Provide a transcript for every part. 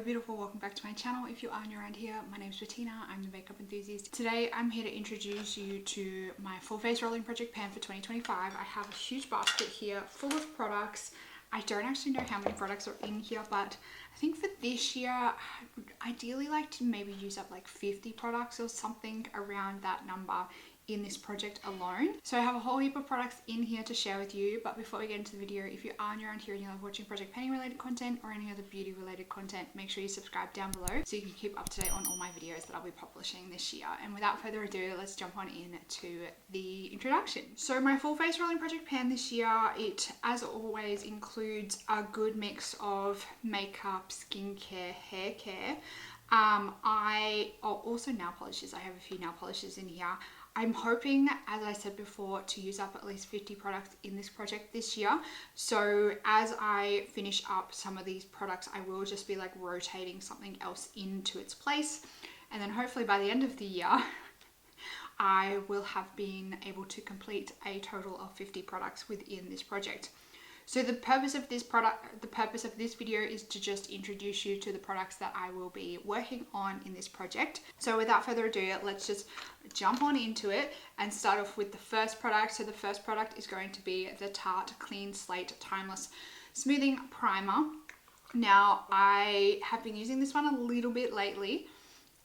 beautiful, welcome back to my channel. If you are new around here, my name is Bettina, I'm the makeup enthusiast. Today I'm here to introduce you to my full face rolling project pan for 2025. I have a huge basket here full of products. I don't actually know how many products are in here, but I think for this year I would ideally like to maybe use up like 50 products or something around that number in this project alone. So I have a whole heap of products in here to share with you, but before we get into the video, if you are new around here and you love watching project panning related content or any other beauty related content, make sure you subscribe down below so you can keep up to date on all my videos that I'll be publishing this year. And without further ado, let's jump on in to the introduction. So my full face rolling project pan this year, it as always includes a good mix of makeup, skincare, hair care. Also nail polishes. I have a few nail polishes in here. I'm hoping, as I said before, to use up at least 50 products in this project this year. So as I finish up some of these products, I will just be like rotating something else into its place. And then hopefully by the end of the year, I will have been able to complete a total of 50 products within this project. So the purpose of this video is to just introduce you to the products that I will be working on in this project. So without further ado, let's just jump on into it and start off with the first product. So the first product is going to be the Tarte Clean Slate Timeless Smoothing Primer. Now, I have been using this one a little bit lately.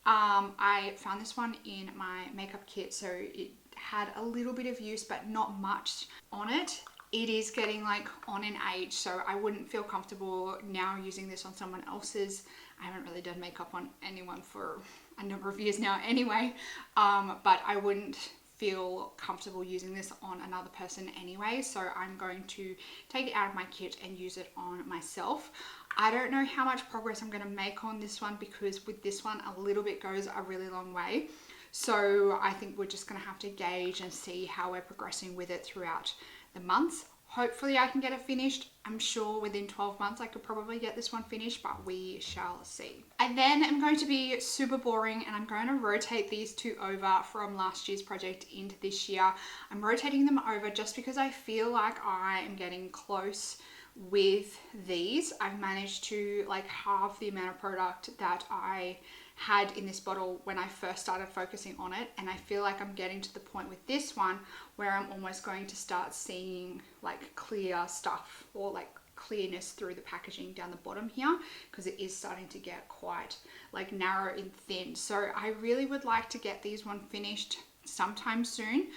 I found this one in my makeup kit, so it had a little bit of use, but not much on it. It is getting like on in age, so I wouldn't feel comfortable now using this on someone else's. I haven't really done makeup on anyone for a number of years now anyway, but I wouldn't feel comfortable using this on another person anyway, so I'm going to take it out of my kit and use it on myself. I don't know how much progress I'm going to make on this one, because with this one a little bit goes a really long way. So I think we're just going to have to gauge and see how we're progressing with it throughout the months. Hopefully I can get it finished. I'm sure within 12 months I could probably get this one finished, but we shall see. And then I'm going to be super boring and I'm going to rotate these two over from last year's project into this year. I'm rotating them over just because I feel like I am getting close with these. I've managed to like halve the amount of product that I had in this bottle when I first started focusing on it, and I feel like I'm getting to the point with this one where I'm almost going to start seeing like clear stuff or like clearness through the packaging down the bottom here, because it is starting to get quite like narrow and thin. So I really would like to get these one finished sometime soon.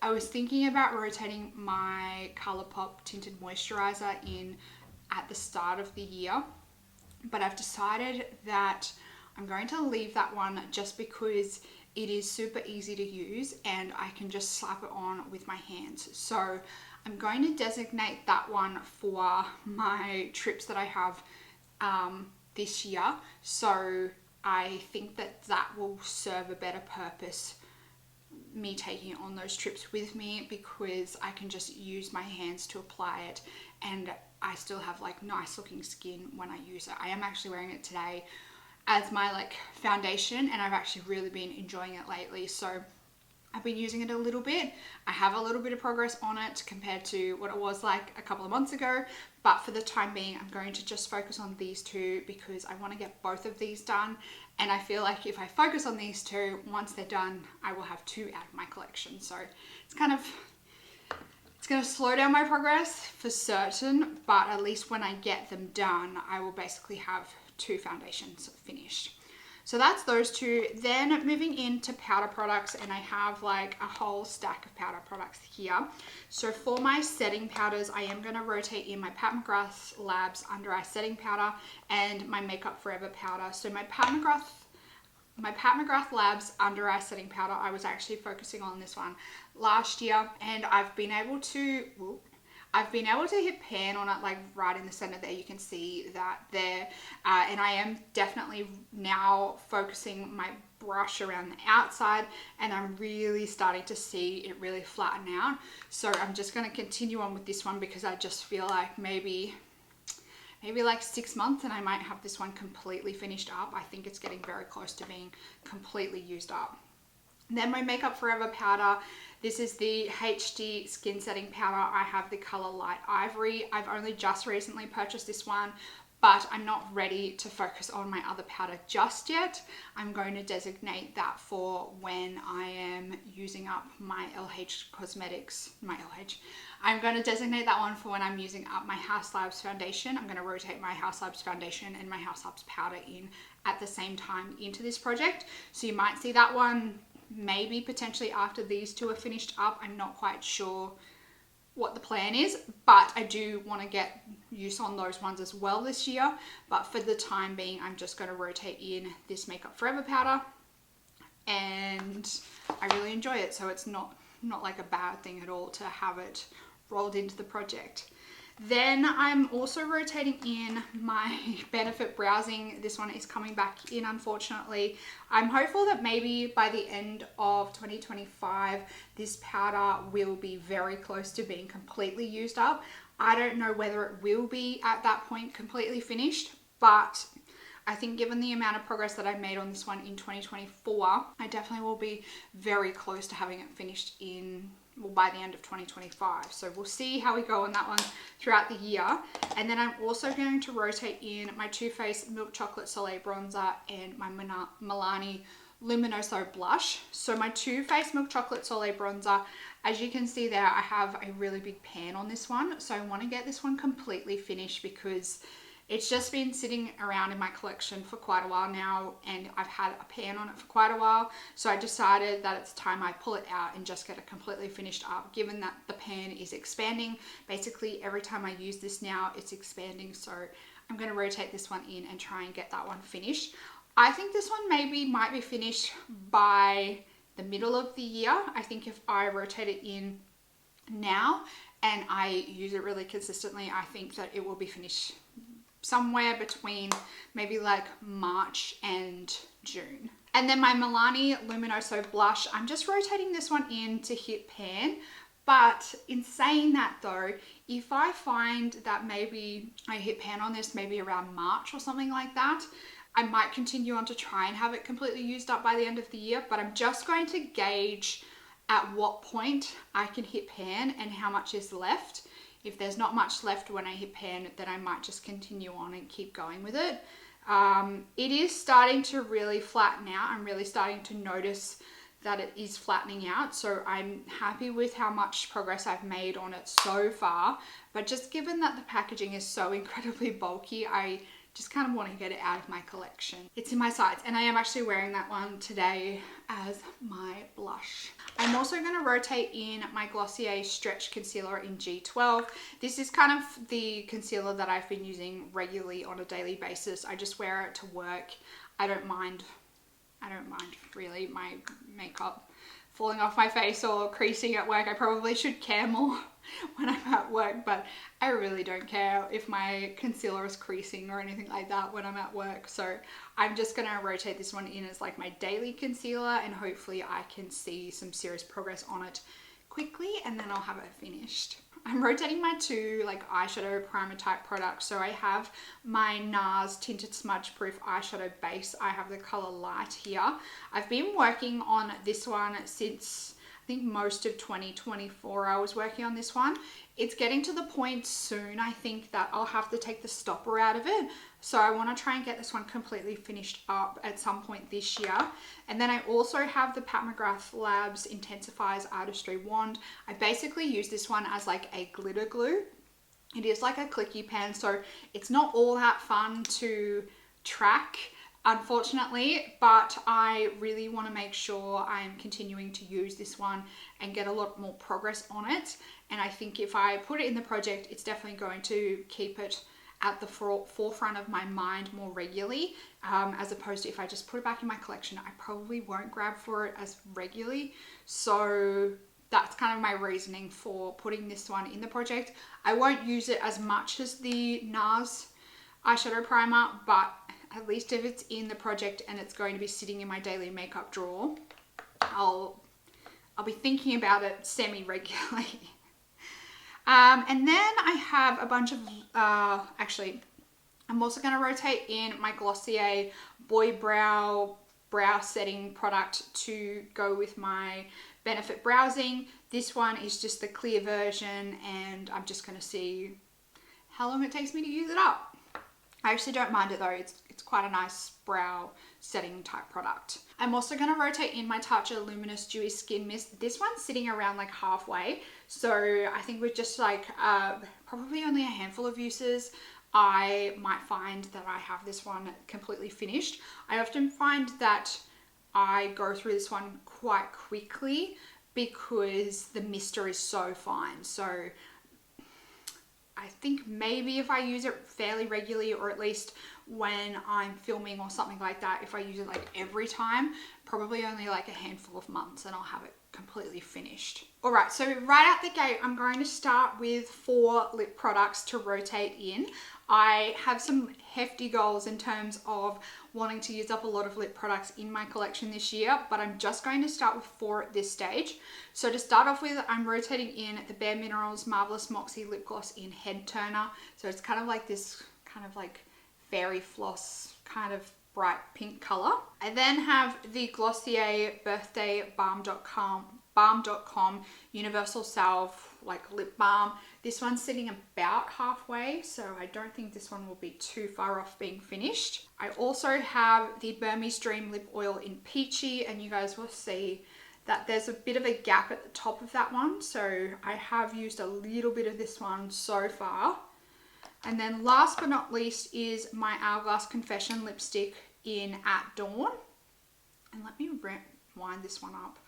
I was thinking about rotating my ColourPop tinted moisturizer in at the start of the year, but I've decided that I'm going to leave that one just because it is super easy to use and I can just slap it on with my hands. So I'm going to designate that one for my trips that I have this year. So I think that that will serve a better purpose, me taking it on those trips with me, because I can just use my hands to apply it and I still have like nice looking skin when I use it. I am actually wearing it today as my like foundation and I've actually really been enjoying it lately. So I've been using it a little bit. I have a little bit of progress on it compared to what it was like a couple of months ago, but for the time being I'm going to just focus on these two because I want to get both of these done, and I feel like if I focus on these two, once they're done I will have two out of my collection. So it's going to slow down my progress for certain, but at least when I get them done I will basically have two foundations finished. So that's those two. Then moving into powder products, and I have like a whole stack of powder products here. So for my setting powders, I am going to rotate in my Mcgrath Labs Under Eye Setting Powder and my Makeup Forever powder. So my Mcgrath Labs Under Eye Setting Powder, I was actually focusing on this one last year, and I've been able to hit pan on it like right in the center there. You can see that there, and I am definitely now focusing my brush around the outside, and I'm really starting to see it really flatten out. So I'm just going to continue on with this one because I just feel like maybe like 6 months and I might have this one completely finished up. I think it's getting very close to being completely used up. Then my Makeup Forever powder. This is the HD Skin Setting Powder. I have the color Light Ivory. I've only just recently purchased this one, but I'm not ready to focus on my other powder just yet. I'm going to designate that for when I am using up my LH Cosmetics, I'm going to designate that one for when I'm using up my House Labs foundation. I'm going to rotate my House Labs foundation and my House Labs powder in at the same time into this project. So you might see that one maybe potentially after these two are finished up. I'm not quite sure what the plan is, but I do want to get use on those ones as well this year. But for the time being, I'm just going to rotate in this Makeup Forever powder, and I really enjoy it. So it's not like a bad thing at all to have it rolled into the project. Then I'm also rotating in my Benefit Browsing. This one is coming back in, unfortunately. I'm hopeful that maybe by the end of 2025, this powder will be very close to being completely used up. I don't know whether it will be at that point completely finished, but I think given the amount of progress that I made on this one in 2024, I definitely will be very close to having it finished in, well, by the end of 2025. So we'll see how we go on that one throughout the year. And then I'm also going to rotate in my Too Faced Milk Chocolate Soleil Bronzer and my Milani Luminoso Blush. So my Too Faced Milk Chocolate Soleil Bronzer, as you can see there, I have a really big pan on this one. So I want to get this one completely finished because it's just been sitting around in my collection for quite a while now, and I've had a pan on it for quite a while. So I decided that it's time I pull it out and just get it completely finished up, given that the pan is expanding. Basically, every time I use this now, it's expanding. So I'm going to rotate this one in and try and get that one finished. I think this one might be finished by the middle of the year. I think if I rotate it in now and I use it really consistently, I think that it will be finished somewhere between maybe like March and June. And then my Milani Luminoso Blush, I'm just rotating this one in to hit pan. But in saying that though, if I find that maybe I hit pan on this maybe around March or something like that, I might continue on to try and have it completely used up by the end of the year. But I'm just going to gauge at what point I can hit pan and how much is left. If there's not much left when I hit pan, then I might just continue on and keep going with it. It is starting to really flatten out. I'm really starting to notice that it is flattening out. So I'm happy with how much progress I've made on it so far. But just given that the packaging is so incredibly bulky, I just kind of want to get it out of my collection. It's in my sights, and I am actually wearing that one today as my blush. I'm also going to rotate in my Glossier Stretch Concealer in G12. This is kind of the concealer that I've been using regularly on a daily basis. I just wear it to work. I don't mind really my makeup falling off my face or creasing at work. I probably should care more when I'm at work, but I really don't care if my concealer is creasing or anything like that when I'm at work. So I'm just going to rotate this one in as like my daily concealer, and hopefully I can see some serious progress on it quickly, and then I'll have it finished. I'm rotating my two like eyeshadow primer type products. So I have my Nars Tinted Smudgeproof eyeshadow base. I have the color Light here. I've been working on this one since I think most of 2024. I was working on this one. It's getting to the point soon, I think, that I'll have to take the stopper out of it. So I want to try and get this one completely finished up at some point this year. And then I also have the Mcgrath Labs Intensifeyes Artistry wand. I basically use this one as like a glitter glue. It is like a clicky pen, so it's not all that fun to track, unfortunately, but I really want to make sure I'm continuing to use this one and get a lot more progress on it. And I think if I put it in the project, it's definitely going to keep it at the forefront of my mind more regularly, as opposed to if I just put it back in my collection, I probably won't grab for it as regularly. So that's kind of my reasoning for putting this one in the project. I won't use it as much as the Nars eyeshadow primer, but at least if it's in the project and it's going to be sitting in my daily makeup drawer, I'll be thinking about it semi-regularly. And then I have a bunch of, actually, I'm also going to rotate in my Glossier Boy brow setting product to go with my Benefit Browsing. This one is just the clear version, and I'm just going to see how long it takes me to use it up. I actually don't mind it though. It's quite a nice brow setting type product. I'm also going to rotate in my Tatcha Luminous Dewy Skin Mist. This one's sitting around like halfway. So I think with just like probably only a handful of uses, I might find that I have this one completely finished. I often find that I go through this one quite quickly because the mister is so fine. So I think maybe if I use it fairly regularly, or at least when I'm filming or something like that, if I use it like every time, probably only like a handful of months and I'll have it completely finished. All right, so right out the gate, I'm going to start with 4 lip products to rotate in. I have some hefty goals in terms of wanting to use up a lot of lip products in my collection this year, but I'm just going to start with 4 at this stage. So to start off with, I'm rotating in the Bareminerals Marvellous Moxie Lip Gloss in Head Turner. So it's kind of like this kind of like fairy floss kind of bright pink color. I then have the Glossier Balm Dot Com Universal Salve like lip balm. This one's sitting about halfway, so I don't think this one will be too far off being finished. I also have the Burmese Dream Lip Oil in Peachy, and you guys will see that there's a bit of a gap at the top of that one, so I have used a little bit of this one so far. And then last but not least is my Hourglass Confession lipstick in At Dawn. And let me wind this one up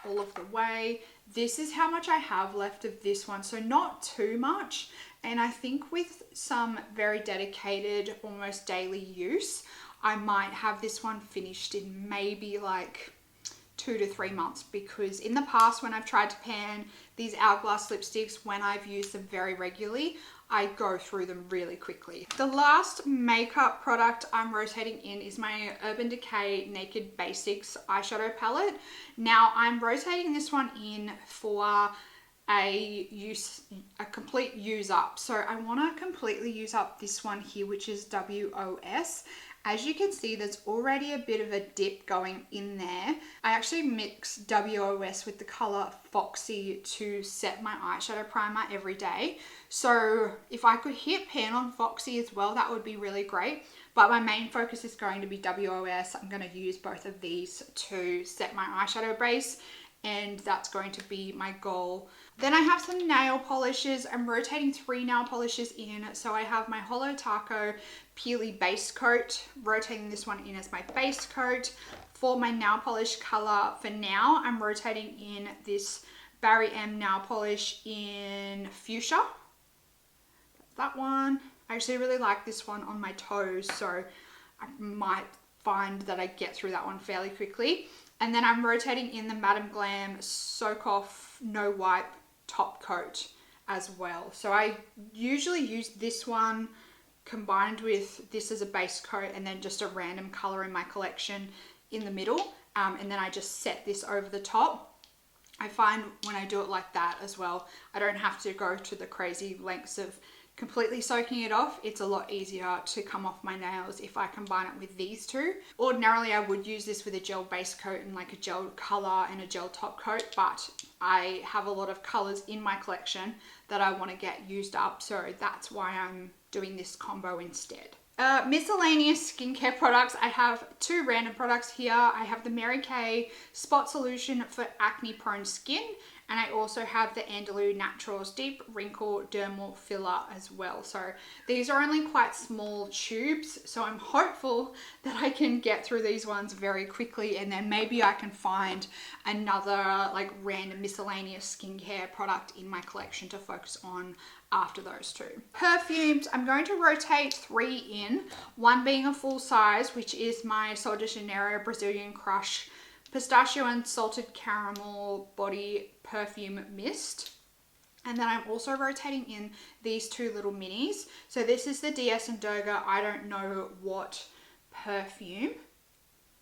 all of the way. This is how much I have left of this one, so not too much. And I think with some very dedicated, almost daily use, I might have this one finished in maybe like 2 to 3 months, because in the past when I've tried to pan these Hourglass lipsticks, when I've used them very regularly, I go through them really quickly. The last makeup product I'm rotating in is my Urban Decay Naked Basics eyeshadow palette. Now I'm rotating this one in for a complete use up. So I want to completely use up this one here, which is WOS. As you can see, there's already a bit of a dip going in there. I actually mix WOS with the color Foxy to set my eyeshadow primer every day. So if I could hit pan on Foxy as well, that would be really great. But my main focus is going to be WOS. I'm going to use both of these to set my eyeshadow base, and that's going to be my goal. Then I have some nail polishes. I'm rotating 3 nail polishes in. So I have my Holo Taco Peely Base Coat, rotating this one in as my base coat. For my nail polish color, for now, I'm rotating in this Barry M nail polish in Fuchsia. That one. I actually really like this one on my toes, so I might find that I get through that one fairly quickly. And then I'm rotating in the Madame Glam Soak Off No Wipe top coat as well. So I usually use this one combined with this as a base coat, and then just a random color in my collection in the middle. And then I just set this over the top. I find when I do it like that as well, I don't have to go to the crazy lengths of completely soaking it off. It's a lot easier to come off my nails if I combine it with these two. Ordinarily I would use this with a gel base coat and like a gel color and a gel top coat, but I have a lot of colors in my collection that I want to get used up, so that's why I'm doing this combo instead. Miscellaneous skincare products. I have 2 random products here. I have the Mary Kay Spot Solution for acne prone skin, and I also have the Andalou Naturals Deep Wrinkle Dermal Filler as well. So these are only quite small tubes, so I'm hopeful that I can get through these ones very quickly, and then maybe I can find another like random miscellaneous skincare product in my collection to focus on after those 2. Perfumes, I'm going to rotate 3 in, one being a full size, which is my Sol de Janeiro Brazilian Crush Pistachio and Salted Caramel Body Perfume Mist. And then I'm also rotating in these 2 little minis. So this is the DS & Durga I Don't Know What perfume.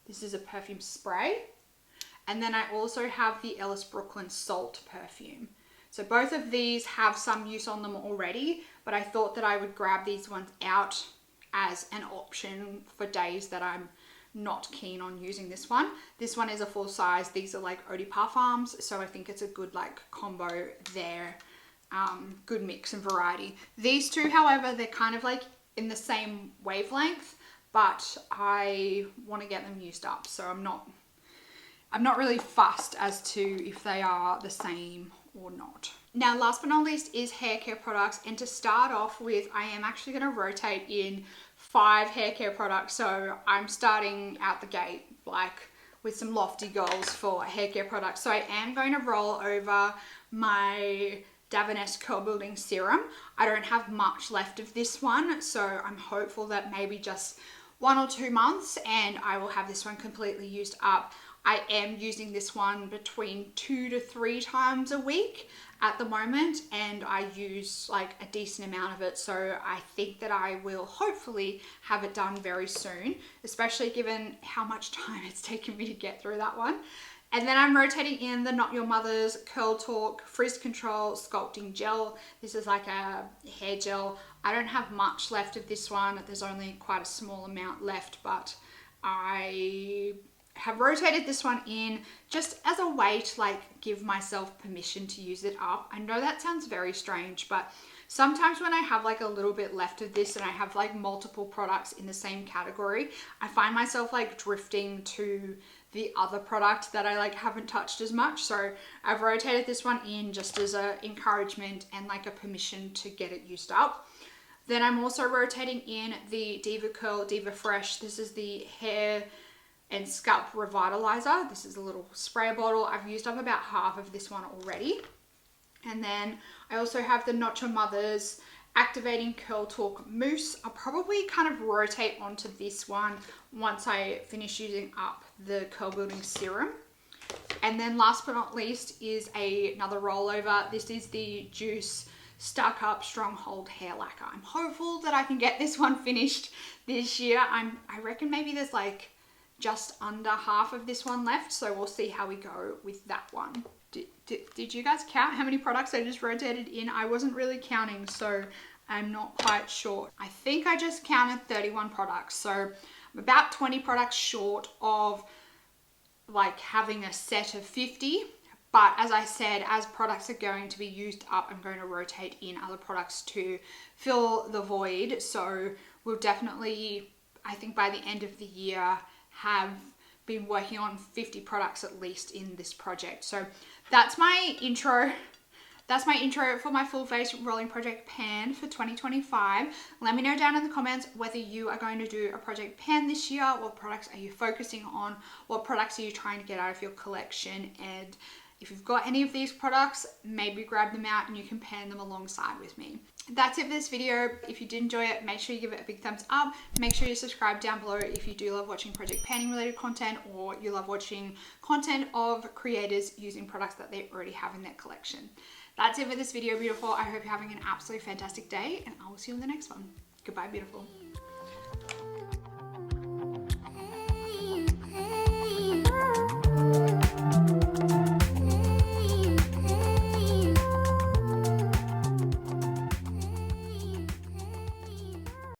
This is a perfume spray. And then I also have the Ellis Brooklyn Salt perfume. So both of these have some use on them already, but I thought that I would grab these ones out as an option for days that I'm not keen on using this one. This one is a full size. These are like eau de parfums, so I think it's a good like combo there. Good mix and variety. These 2, however, they're kind of like in the same wavelength, but I want to get them used up. So I'm not really fussed as to if they are the same or not. Now, last but not least is hair care products. And to start off with, I am actually going to rotate in 5 hair care products. So I'm starting out the gate like with some lofty goals for hair care products. So I am going to roll over my Davines Curl Building Serum. I don't have much left of this one, so I'm hopeful that maybe just 1 or 2 months and I will have this one completely used up. I am using this one between 2 to 3 times a week at the moment, and I use like a decent amount of it, so I think that I will hopefully have it done very soon, especially given how much time it's taken me to get through that one. And then I'm rotating in the Not Your Mother's Curl Talk Frizz Control Sculpting Gel. This is like a hair gel. I don't have much left of this one. There's only quite a small amount left, but I have rotated this one in just as a way to like give myself permission to use it up. I know that sounds very strange, but sometimes when I have like a little bit left of this and I have like multiple products in the same category, I find myself like drifting to the other product that I like haven't touched as much. So I've rotated this one in just as a encouragement and like a permission to get it used up. Then I'm also rotating in the Diva Curl Diva Fresh. This is the hair and scalp revitalizer. This is a little spray bottle. I've used up about half of this one already. And then I also have the Not Your Mother's Activating Curl Talk Mousse. I'll probably kind of rotate onto this one once I finish using up the Curl Building Serum. And then last but not least is another rollover. This is the Juice Stuck Up Stronghold Hair Lacquer. I'm hopeful that I can get this one finished this year. I reckon maybe there's like just under half of this one left, so we'll see how we go with that one. Did you guys count how many products I just rotated in? I wasn't really counting, so I'm not quite sure. I think I just counted 31 products, so I'm about 20 products short of like having a set of 50. But as I said, as products are going to be used up, I'm going to rotate in other products to fill the void. So we'll definitely, I think by the end of the year, have been working on 50 products at least in this project. So that's my intro. That's my intro for my full face rolling project pan for 2025. Let me know down in the comments whether you are going to do a project pan this year. What products are you focusing on? What products are you trying to get out of your collection? And if you've got any of these products, maybe grab them out and you can pan them alongside with me. That's it for this video. If you did enjoy it, make sure you give it a big thumbs up. Make sure you subscribe down below if you do love watching project panning related content, or you love watching content of creators using products that they already have in their collection. That's it for this video, beautiful. I hope you're having an absolutely fantastic day, and I will see you in the next one. Goodbye, beautiful.